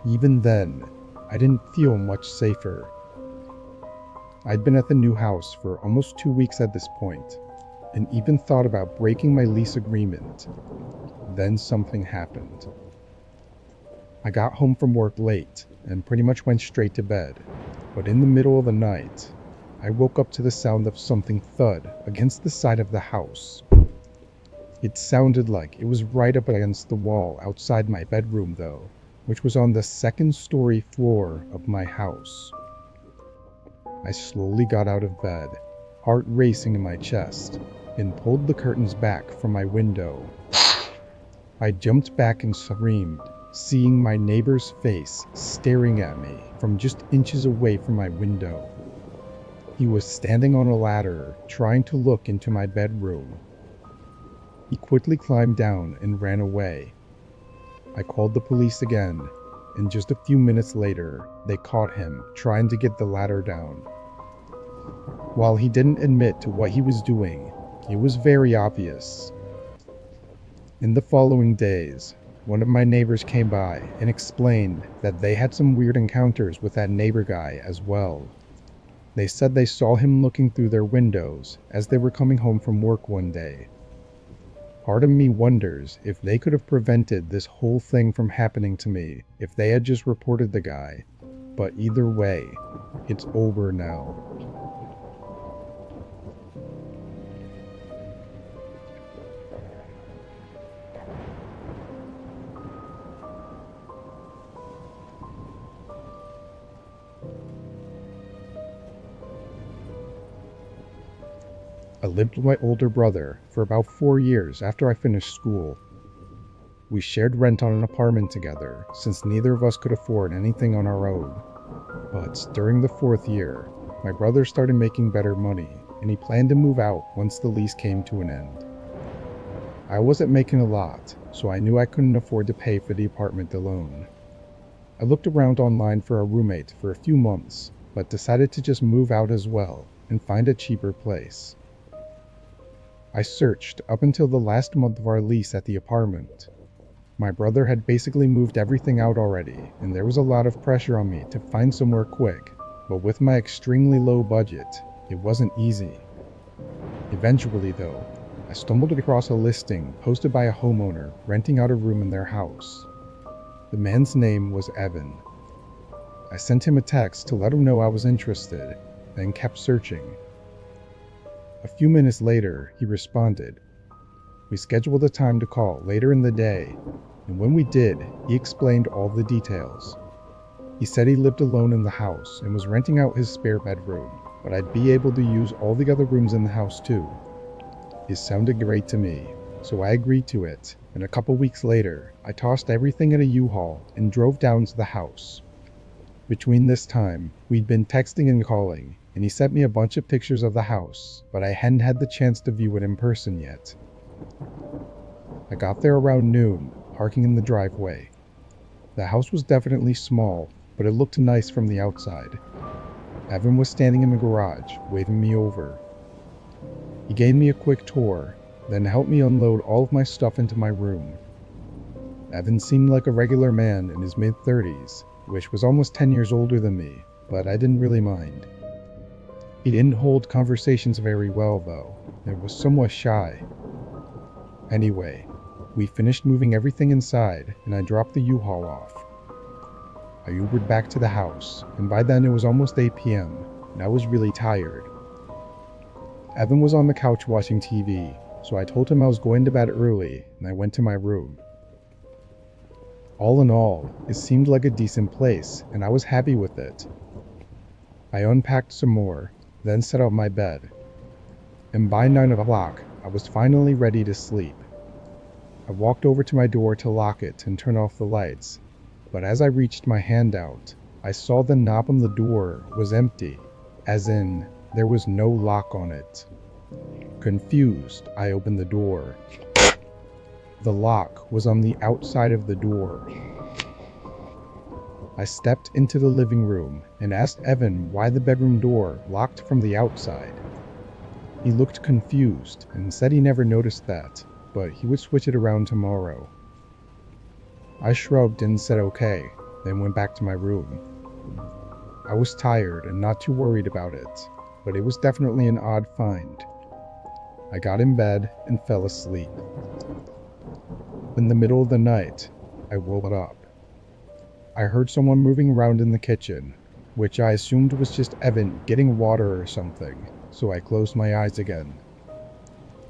[SPEAKER 1] Even then, I didn't feel much safer. I'd been at the new house for almost 2 weeks at this point, and even thought about breaking my lease agreement. Then something happened. I got home from work late and pretty much went straight to bed, but in the middle of the night, I woke up to the sound of something thud against the side of the house. It sounded like it was right up against the wall outside my bedroom though, which was on the second-story floor of my house. I slowly got out of bed, heart racing in my chest, and pulled the curtains back from my window. I jumped back and screamed, seeing my neighbor's face staring at me from just inches away from my window. He was standing on a ladder, trying to look into my bedroom. He quickly climbed down and ran away. I called the police again, and just a few minutes later, they caught him trying to get the ladder down. While he didn't admit to what he was doing, it was very obvious. In the following days, one of my neighbors came by and explained that they had some weird encounters with that neighbor guy as well. They said they saw him looking through their windows as they were coming home from work one day. Part of me wonders if they could have prevented this whole thing from happening to me if they had just reported the guy, but either way, it's over now. I lived with my older brother for about 4 years after I finished school. We shared rent on an apartment together since neither of us could afford anything on our own. But during the 4th year, my brother started making better money and he planned to move out once the lease came to an end. I wasn't making a lot, so I knew I couldn't afford to pay for the apartment alone. I looked around online for a roommate for a few months, but decided to just move out as well and find a cheaper place. I searched up until the last month of our lease at the apartment. My brother had basically moved everything out already, and there was a lot of pressure on me to find somewhere quick, but with my extremely low budget, it wasn't easy. Eventually though, I stumbled across a listing posted by a homeowner renting out a room in their house. The man's name was Evan. I sent him a text to let him know I was interested, then kept searching. A few minutes later, he responded. We scheduled a time to call later in the day, and when we did, he explained all the details. He said he lived alone in the house and was renting out his spare bedroom, but I'd be able to use all the other rooms in the house too. It sounded great to me, so I agreed to it, and a couple weeks later, I tossed everything in a U-Haul and drove down to the house. Between this time, we'd been texting and calling, and he sent me a bunch of pictures of the house, but I hadn't had the chance to view it in person yet. I got there around noon, parking in the driveway. The house was definitely small, but it looked nice from the outside. Evan was standing in the garage, waving me over. He gave me a quick tour, then helped me unload all of my stuff into my room. Evan seemed like a regular man in his mid-30s, which was almost 10 years older than me, but I didn't really mind. He didn't hold conversations very well though, and was somewhat shy. Anyway, we finished moving everything inside, and I dropped the U-Haul off. I Ubered back to the house, and by then it was almost 8 p.m., and I was really tired. Evan was on the couch watching TV, so I told him I was going to bed early and I went to my room. All in all, it seemed like a decent place and I was happy with it. I unpacked some more, then set up my bed. And by 9 o'clock, I was finally ready to sleep. I walked over to my door to lock it and turn off the lights, but as I reached my hand out, I saw the knob on the door was empty, as in, there was no lock on it. Confused, I opened the door. The lock was on the outside of the door. I stepped into the living room and asked Evan why the bedroom door locked from the outside. He looked confused and said he never noticed that, but he would switch it around tomorrow. I shrugged and said okay, then went back to my room. I was tired and not too worried about it, but it was definitely an odd find. I got in bed and fell asleep. In the middle of the night, I woke up. I heard someone moving around in the kitchen, which I assumed was just Evan getting water or something, so I closed my eyes again.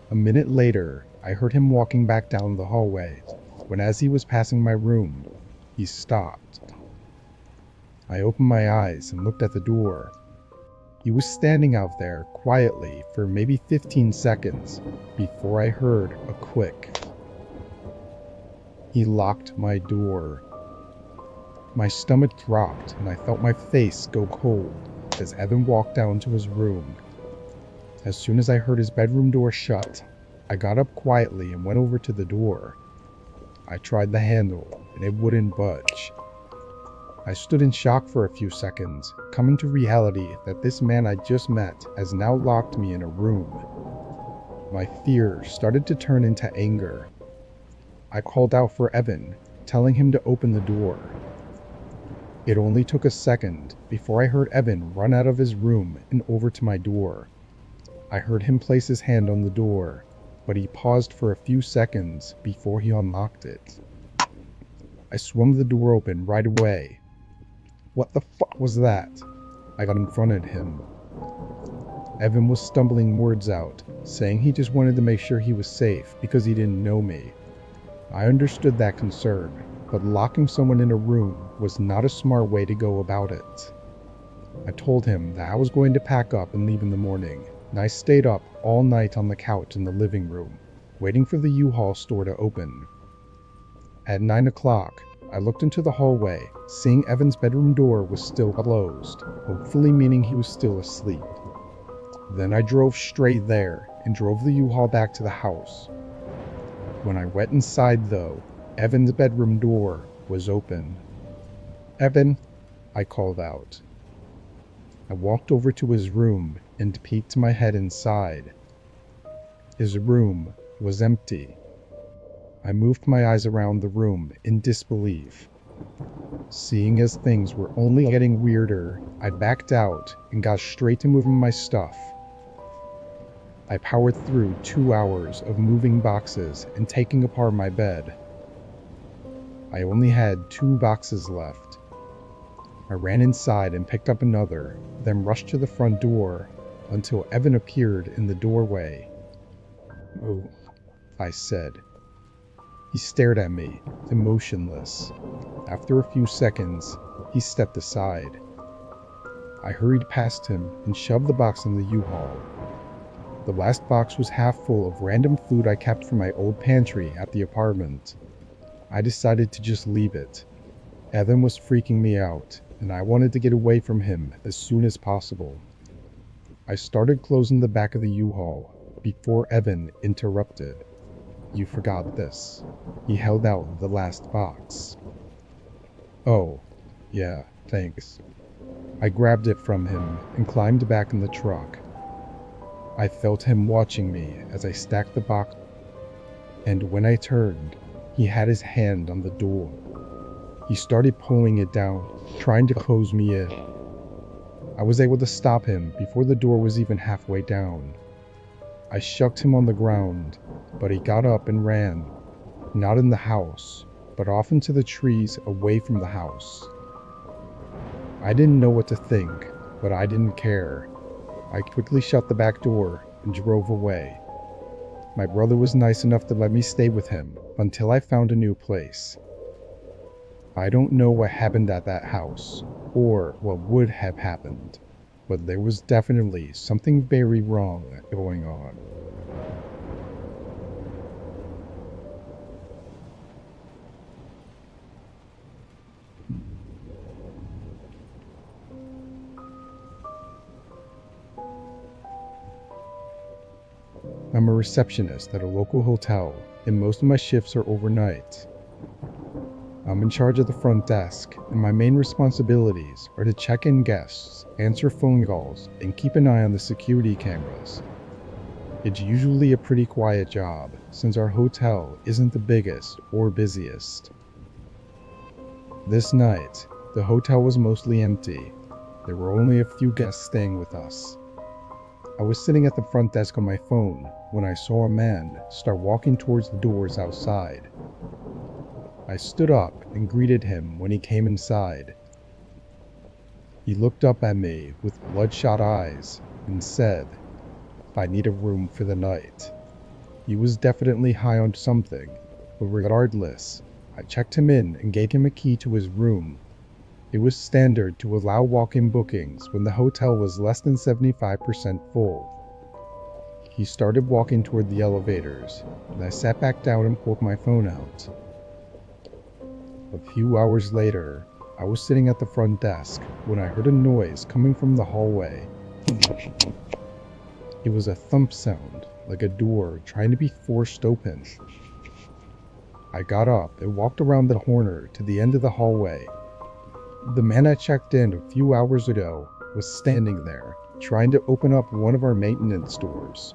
[SPEAKER 1] A minute later, I heard him walking back down the hallway, when as he was passing my room, he stopped. I opened my eyes and looked at the door. He was standing out there quietly for maybe 15 seconds before I heard a click. He locked my door. My stomach dropped and I felt my face go cold as Evan walked down to his room. As soon as I heard his bedroom door shut, I got up quietly and went over to the door. I tried the handle and it wouldn't budge. I stood in shock for a few seconds, coming to reality that this man I just met has now locked me in a room. My fear started to turn into anger. I called out for Evan, telling him to open the door. It only took a second before I heard Evan run out of his room and over to my door. I heard him place his hand on the door, but he paused for a few seconds before he unlocked it. I swung the door open right away. What the fuck was that? I got in front of him. Evan was stumbling words out, saying he just wanted to make sure he was safe because he didn't know me. I understood that concern, but locking someone in a room was not a smart way to go about it. I told him that I was going to pack up and leave in the morning, and I stayed up all night on the couch in the living room, waiting for the U-Haul store to open. At 9 o'clock, I looked into the hallway, seeing Evan's bedroom door was still closed, hopefully meaning he was still asleep. Then I drove straight there and drove the U-Haul back to the house. When I went inside though, Evan's bedroom door was open. "Evan," I called out. I walked over to his room and peeked my head inside. His room was empty. I moved my eyes around the room in disbelief. Seeing as things were only getting weirder, I backed out and got straight to moving my stuff. I powered through 2 hours of moving boxes and taking apart my bed. I only had 2 boxes left. I ran inside and picked up another, then rushed to the front door until Evan appeared in the doorway. "Oh," I said. He stared at me, emotionless. After a few seconds, he stepped aside. I hurried past him and shoved the box in the U-Haul. The last box was half full of random food I kept from my old pantry at the apartment. I decided to just leave it. Evan was freaking me out, and I wanted to get away from him as soon as possible. I started closing the back of the U-Haul before Evan interrupted. "You forgot this." He held out the last box. "Oh, yeah, thanks." I grabbed it from him and climbed back in the truck. I felt him watching me as I stacked the box, and when I turned, he had his hand on the door. He started pulling it down, trying to close me in. I was able to stop him before the door was even halfway down. I shucked him on the ground, but he got up and ran, not in the house, but off into the trees away from the house. I didn't know what to think, but I didn't care. I quickly shut the back door and drove away. My brother was nice enough to let me stay with him until I found a new place. I don't know what happened at that house, or what would have happened, but there was definitely something very wrong going on. I'm a receptionist at a local hotel, and most of my shifts are overnight. I'm in charge of the front desk, and my main responsibilities are to check in guests, answer phone calls, and keep an eye on the security cameras. It's usually a pretty quiet job, since our hotel isn't the biggest or busiest. This night, the hotel was mostly empty. There were only a few guests staying with us. I was sitting at the front desk on my phone when I saw a man start walking towards the doors outside. I stood up and greeted him when he came inside. He looked up at me with bloodshot eyes and said, if I need a room for the night. He was definitely high on something, but regardless, I checked him in and gave him a key to his room. It was standard to allow walk-in bookings when the hotel was less than 75% full. He started walking toward the elevators, and I sat back down and pulled my phone out. A few hours later, I was sitting at the front desk when I heard a noise coming from the hallway. It was a thump sound, like a door trying to be forced open. I got up and walked around the corner to the end of the hallway. The man I checked in a few hours ago was standing there, trying to open up one of our maintenance doors.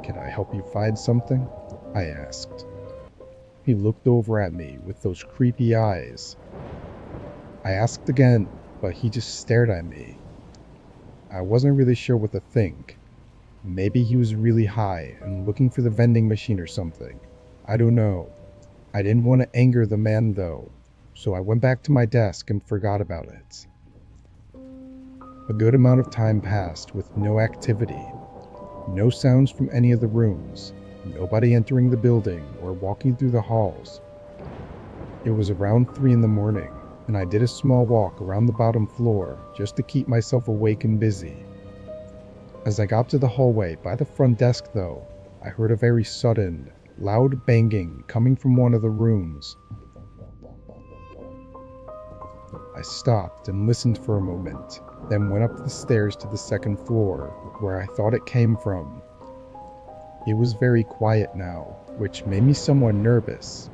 [SPEAKER 1] "Can I help you find something?" I asked. He looked over at me with those creepy eyes. I asked again, but he just stared at me. I wasn't really sure what to think. Maybe he was really high and looking for the vending machine or something. I don't know. I didn't want to anger the man though, so I went back to my desk and forgot about it. A good amount of time passed with no activity. No sounds from any of the rooms. Nobody entering the building or walking through the halls. It was around 3 in the morning, and I did a small walk around the bottom floor just to keep myself awake and busy. As I got to the hallway by the front desk though, I heard a very sudden, loud banging coming from one of the rooms. I stopped and listened for a moment, then went up the stairs to the second floor, where I thought it came from. It was very quiet now, which made me somewhat nervous.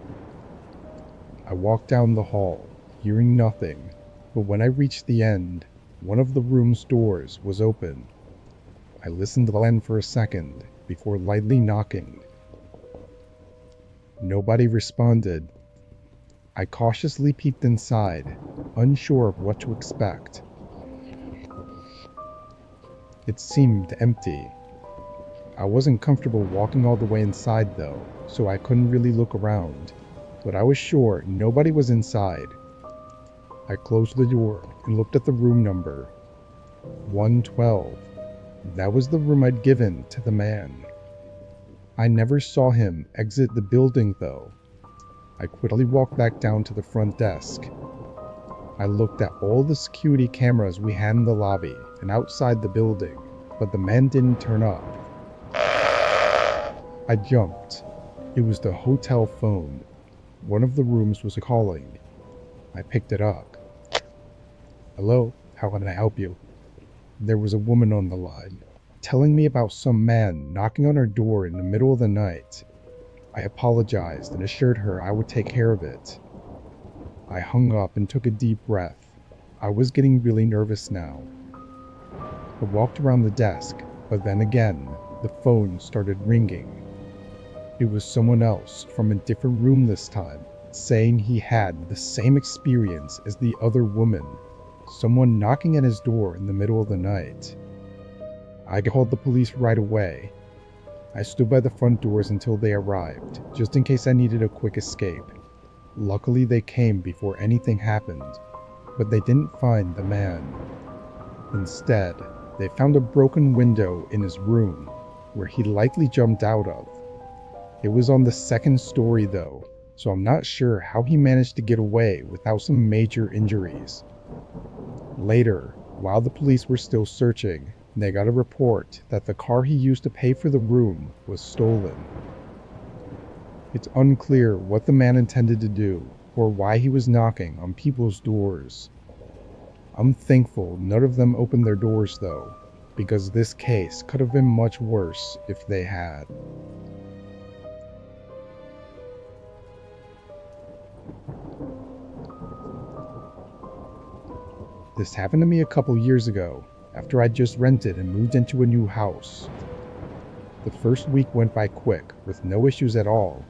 [SPEAKER 1] I walked down the hall, hearing nothing, but when I reached the end, one of the room's doors was open. I listened again for a second before lightly knocking. Nobody responded. I cautiously peeked inside, unsure of what to expect. It seemed empty. I wasn't comfortable walking all the way inside though, so I couldn't really look around, but I was sure nobody was inside. I closed the door and looked at the room number. 112. That was the room I'd given to the man. I never saw him exit the building though. I quickly walked back down to the front desk. I looked at all the security cameras we had in the lobby and outside the building, but the man didn't turn up. I jumped. It was the hotel phone. One of the rooms was calling. I picked it up. "Hello, how can I help you?" There was a woman on the line, telling me about some man knocking on her door in the middle of the night. I apologized and assured her I would take care of it. I hung up and took a deep breath. I was getting really nervous now. I walked around the desk, but then again, the phone started ringing. It was someone else from a different room this time, saying he had the same experience as the other woman, someone knocking at his door in the middle of the night. I called the police right away. I stood by the front doors until they arrived, just in case I needed a quick escape. Luckily they came before anything happened, but they didn't find the man. Instead, they found a broken window in his room. where he likely jumped out of. It was on the second story though, so I'm not sure how he managed to get away without some major injuries. Later, while the police were still searching, they got a report that the car he used to pay for the room was stolen. It's unclear what the man intended to do or why he was knocking on people's doors. I'm thankful none of them opened their doors though, because this case could have been much worse if they had. This happened to me a couple years ago, after I'd just rented and moved into a new house. The first week went by quick, with no issues at all.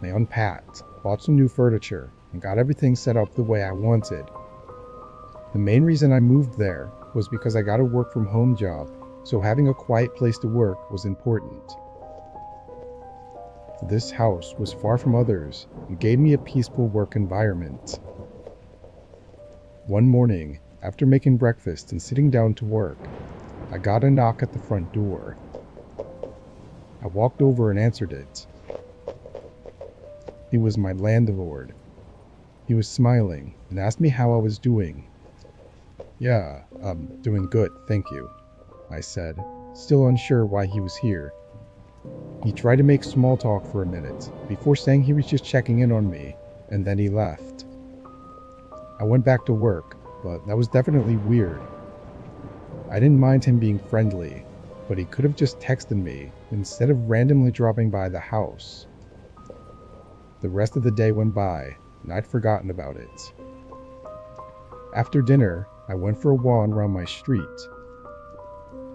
[SPEAKER 1] I unpacked, bought some new furniture, and got everything set up the way I wanted. The main reason I moved there was because I got a work from home job, so having a quiet place to work was important. This house was far from others and gave me a peaceful work environment. One morning, after making breakfast and sitting down to work, I got a knock at the front door. I walked over and answered it. It was my landlord. He was smiling and asked me how I was doing. "Yeah, I'm doing good, thank you," I said, still unsure why he was here. He tried to make small talk for a minute, before saying he was just checking in on me, and then he left. I went back to work, but that was definitely weird. I didn't mind him being friendly, but he could have just texted me instead of randomly dropping by the house. The rest of the day went by, and I'd forgotten about it. After dinner, I went for a walk around my street.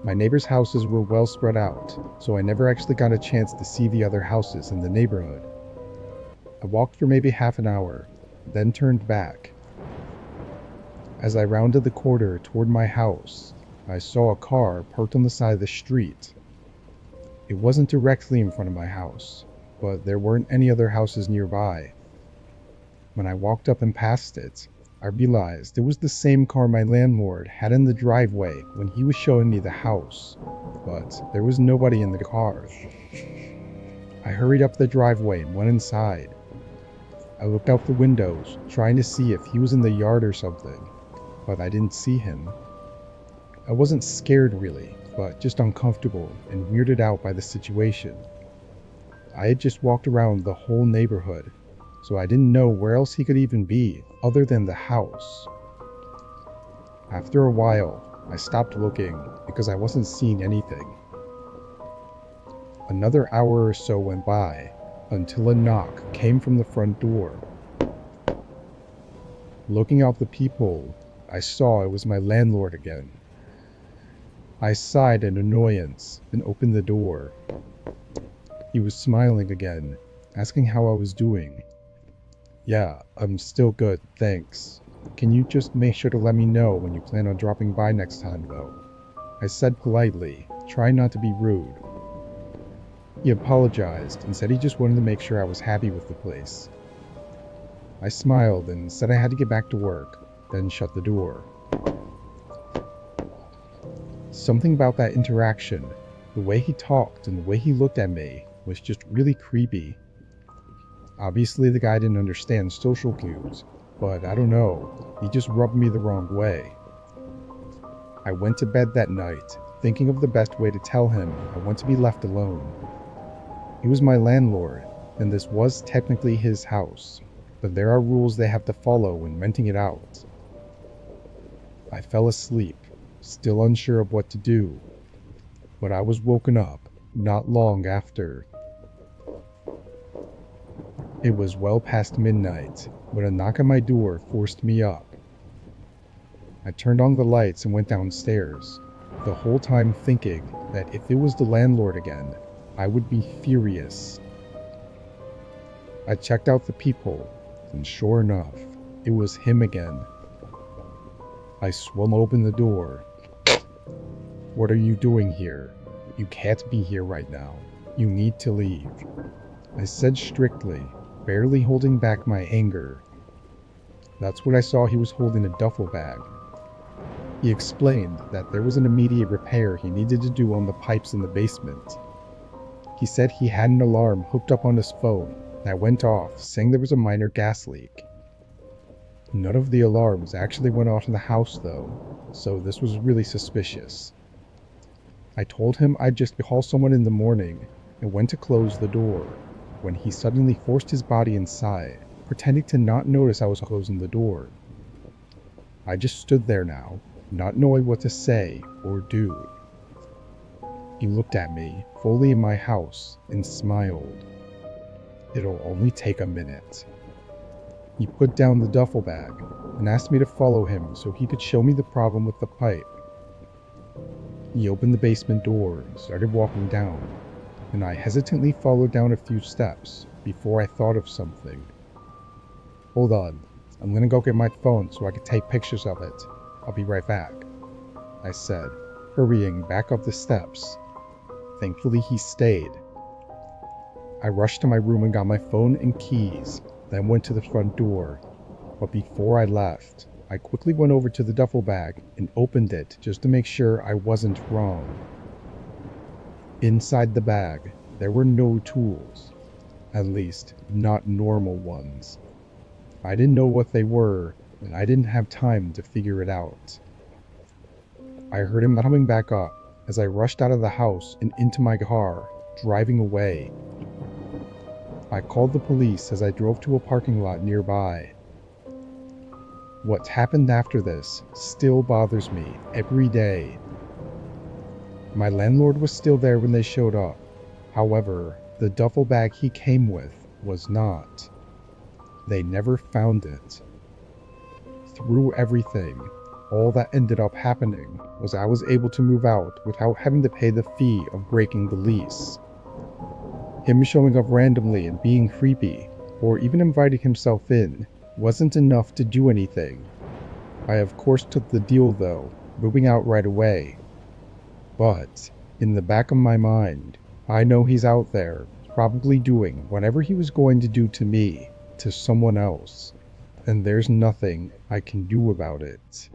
[SPEAKER 1] My neighbors' houses were well spread out, so I never actually got a chance to see the other houses in the neighborhood. I walked for maybe half an hour, then turned back. As I rounded the corner toward my house, I saw a car parked on the side of the street. It wasn't directly in front of my house, but there weren't any other houses nearby. When I walked up and passed it, I realized it was the same car my landlord had in the driveway when he was showing me the house, but there was nobody in the car. I hurried up the driveway and went inside. I looked out the windows, trying to see if he was in the yard or something, but I didn't see him. I wasn't scared really, but just uncomfortable and weirded out by the situation. I had just walked around the whole neighborhood, so I didn't know where else he could even be other than the house. After a while, I stopped looking because I wasn't seeing anything. Another hour or so went by until a knock came from the front door. Looking out the peephole, I saw it was my landlord again. I sighed in annoyance and opened the door. He was smiling again, asking how I was doing. "Yeah, I'm still good, thanks. Can you just make sure to let me know when you plan on dropping by next time, though?" I said politely, trying not to be rude. He apologized and said he just wanted to make sure I was happy with the place. I smiled and said I had to get back to work, then shut the door. Something about that interaction, the way he talked and the way he looked at me, was just really creepy. Obviously the guy didn't understand social cues, but I don't know, he just rubbed me the wrong way. I went to bed that night, thinking of the best way to tell him I want to be left alone. He was my landlord, and this was technically his house, but there are rules they have to follow when renting it out. I fell asleep, still unsure of what to do, but I was woken up not long after. It was well past midnight when a knock on my door forced me up. I turned on the lights and went downstairs, the whole time thinking that if it was the landlord again, I would be furious. I checked out the peephole, and sure enough, it was him again. I swung open the door. "What are you doing here? You can't be here right now. You need to leave," I said strictly, barely holding back my anger. That's when I saw he was holding a duffel bag. He explained that there was an immediate repair he needed to do on the pipes in the basement. He said he had an alarm hooked up on his phone that went off saying there was a minor gas leak. None of the alarms actually went off in the house though, so this was really suspicious. I told him I'd just call someone in the morning and went to close the door when he suddenly forced his body inside, pretending to not notice I was closing the door. I just stood there now, not knowing what to say or do. He looked at me, fully in my house, and smiled. "It'll only take a minute." He put down the duffel bag and asked me to follow him so he could show me the problem with the pipe. He opened the basement door and started walking down, and I hesitantly followed down a few steps before I thought of something. "Hold on, I'm gonna go get my phone so I can take pictures of it. I'll be right back," I said, hurrying back up the steps. Thankfully, he stayed. I rushed to my room and got my phone and keys, then went to the front door. But before I left, I quickly went over to the duffel bag and opened it just to make sure I wasn't wrong. Inside the bag, there were no tools. At least, not normal ones. I didn't know what they were, and I didn't have time to figure it out. I heard him coming back up as I rushed out of the house and into my car, driving away. I called the police as I drove to a parking lot nearby. What happened after this still bothers me every day. My landlord was still there when they showed up. However, the duffel bag he came with was not. They never found it. Through everything, all that ended up happening was I was able to move out without having to pay the fee of breaking the lease. Him showing up randomly and being creepy, or even inviting himself in, wasn't enough to do anything. I of course took the deal though, moving out right away. But, in the back of my mind, I know he's out there, probably doing whatever he was going to do to me, to someone else, and there's nothing I can do about it.